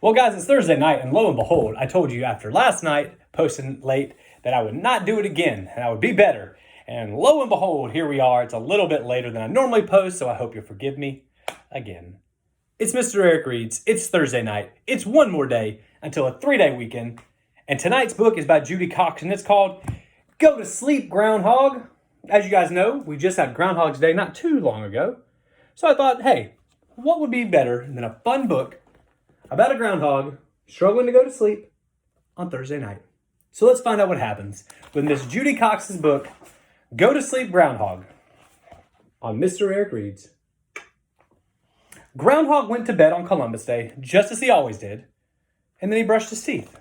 Well, guys, it's Thursday night, and lo and behold, I told you after last night, posting late, that I would not do it again, and I would be better. And lo and behold, here we are. It's a little bit later than I normally post, so I hope you'll forgive me again. It's Mr. Eric Reads. It's Thursday night. It's one more day until a 3-day weekend. And tonight's book is by Judy Cox, and it's called Go to Sleep, Groundhog. As you guys know, we just had Groundhog's Day not too long ago. So I thought, hey, what would be better than a fun book about a groundhog struggling to go to sleep on Thursday night? So let's find out what happens with Miss Judy Cox's book, Go to Sleep, Groundhog, on Mr. Eric Reads. Groundhog went to bed on Columbus Day, just as he always did, and then he brushed his teeth.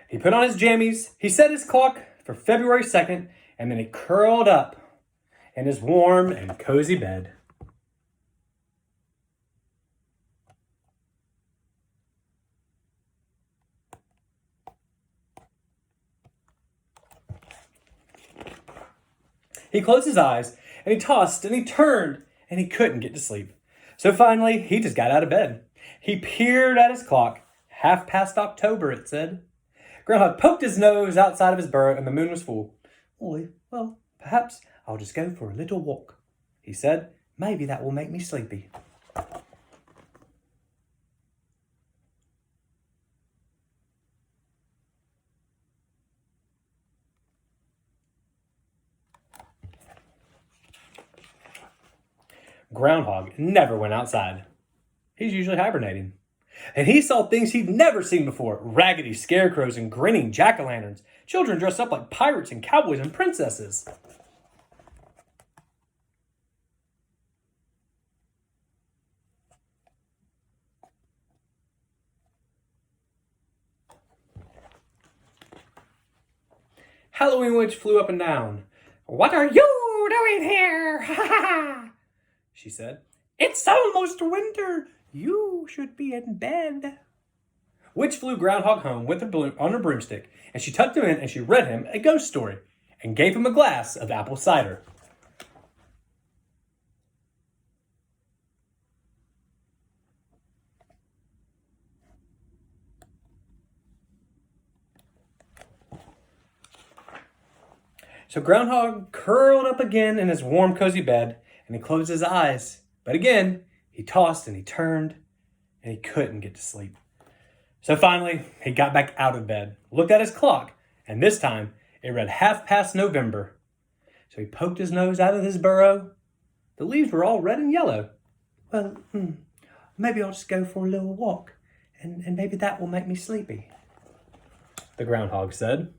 He put on his jammies, he set his clock for February 2nd, and then he curled up in his warm and cozy bed. He closed his eyes, and he tossed, and he turned, and he couldn't get to sleep. So finally, he just got out of bed. He peered at his clock. 5:30 it said. Groundhog poked his nose outside of his burrow, and the moon was full. Well, perhaps I'll just go for a little walk, he said. Maybe that will make me sleepy. Groundhog never went outside. He's usually hibernating. And he saw things he'd never seen before. Raggedy scarecrows and grinning jack-o'-lanterns. Children dressed up like pirates and cowboys and princesses. Halloween Witch flew up and down. "What are you doing here? Ha ha ha," she said. "It's almost winter. You should be in bed." Witch flew Groundhog home with on her broomstick, and she tucked him in and she read him a ghost story and gave him a glass of apple cider. So Groundhog curled up again in his warm, cozy bed, and he closed his eyes. But again, he tossed and he turned, and he couldn't get to sleep. So finally, he got back out of bed, looked at his clock, and this time it read 1/2 November. So he poked his nose out of his burrow. The leaves were all red and yellow. Well, maybe I'll just go for a little walk, and maybe that will make me sleepy, the groundhog said.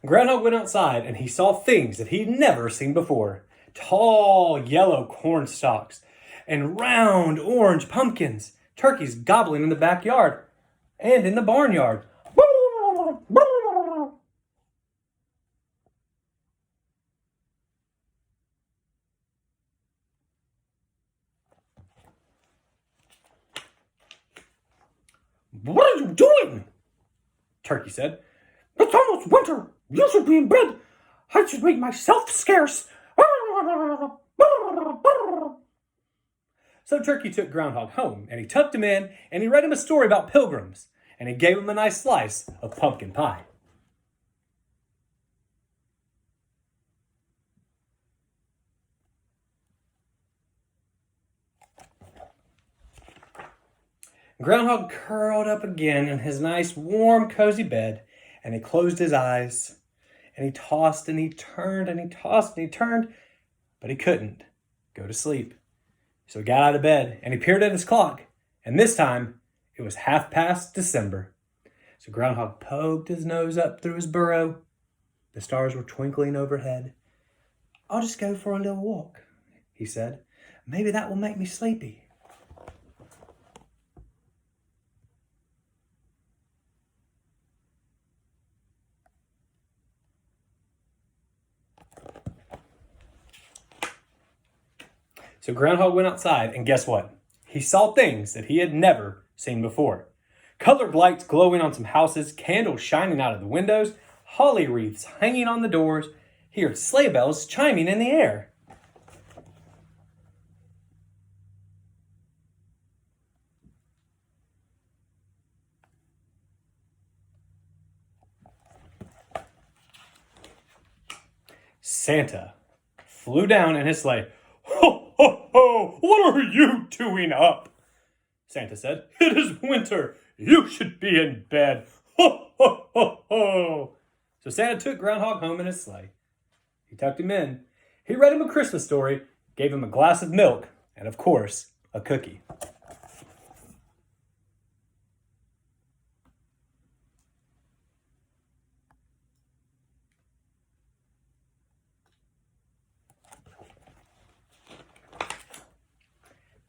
Groundhog went outside and he saw things that he'd never seen before. Tall yellow corn stalks and round orange pumpkins. Turkeys gobbling in the backyard and in the barnyard. "What are you doing?" Turkey said. "It's almost winter. You should be in bed. I should make myself scarce." So Turkey took Groundhog home, and he tucked him in, and he read him a story about pilgrims, and he gave him a nice slice of pumpkin pie. Groundhog curled up again in his nice, warm, cozy bed, and he closed his eyes, and he tossed and he turned and he tossed and he turned, but he couldn't go to sleep. So he got out of bed and he peered at his clock, and this time it was 1/2 December. So Groundhog poked his nose up through his burrow. The stars were twinkling overhead. "I'll just go for a little walk," he said. "Maybe that will make me sleepy." So Groundhog went outside, and guess what? He saw things that he had never seen before. Colored lights glowing on some houses, candles shining out of the windows, holly wreaths hanging on the doors. He heard sleigh bells chiming in the air. Santa flew down in his sleigh. "Ho, ho, ho! What are you doing up?" Santa said. "It is winter. You should be in bed. Ho, ho, ho, ho!" So Santa took Groundhog home in his sleigh. He tucked him in. He read him a Christmas story, gave him a glass of milk, and of course, a cookie.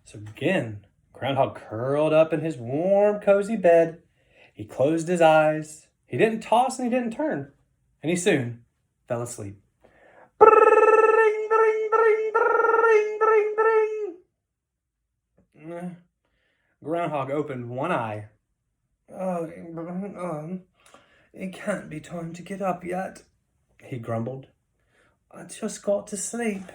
So again, Groundhog curled up in his warm, cozy bed. He closed his eyes. He didn't toss and he didn't turn. And he soon fell asleep. Groundhog opened one eye. It can't be time to get up yet," he grumbled. "I just got to sleep."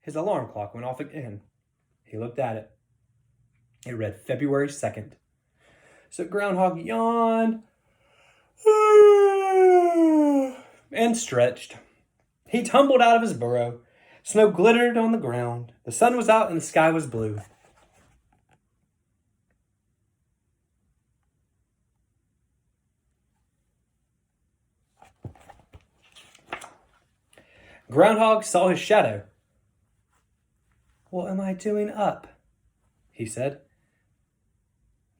His alarm clock went off again. He looked at it. It read February 2nd. So Groundhog yawned and stretched. He tumbled out of his burrow. Snow glittered on the ground. The sun was out and the sky was blue. Groundhog saw his shadow. "What am I doing up?" he said.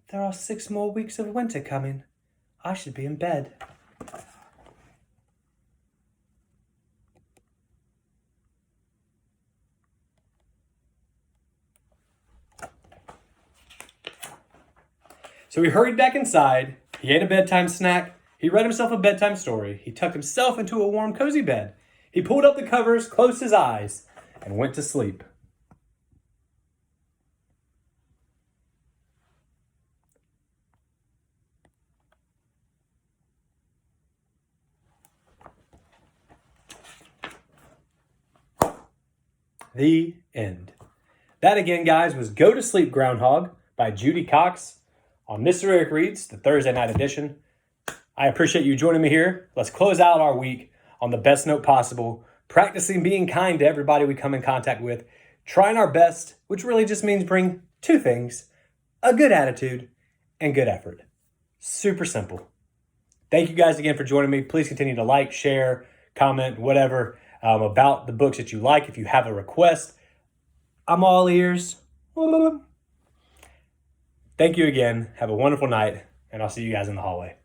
"There are 6 more weeks of winter coming. I should be in bed." So he hurried back inside. He ate a bedtime snack. He read himself a bedtime story. He tucked himself into a warm, cozy bed. He pulled up the covers, closed his eyes, and went to sleep. The end. That again, guys, was Go to Sleep, Groundhog by Judy Cox on Mr. Eric Reads, the Thursday night edition. I appreciate you joining me here. Let's close out our week on the best note possible, practicing being kind to everybody we come in contact with, trying our best, which really just means bring 2 things, a good attitude and good effort. Super simple. Thank you guys again for joining me. Please continue to like, share, comment, whatever about the books that you like. If you have a request, I'm all ears. Thank you again. Have a wonderful night, and I'll see you guys in the hallway.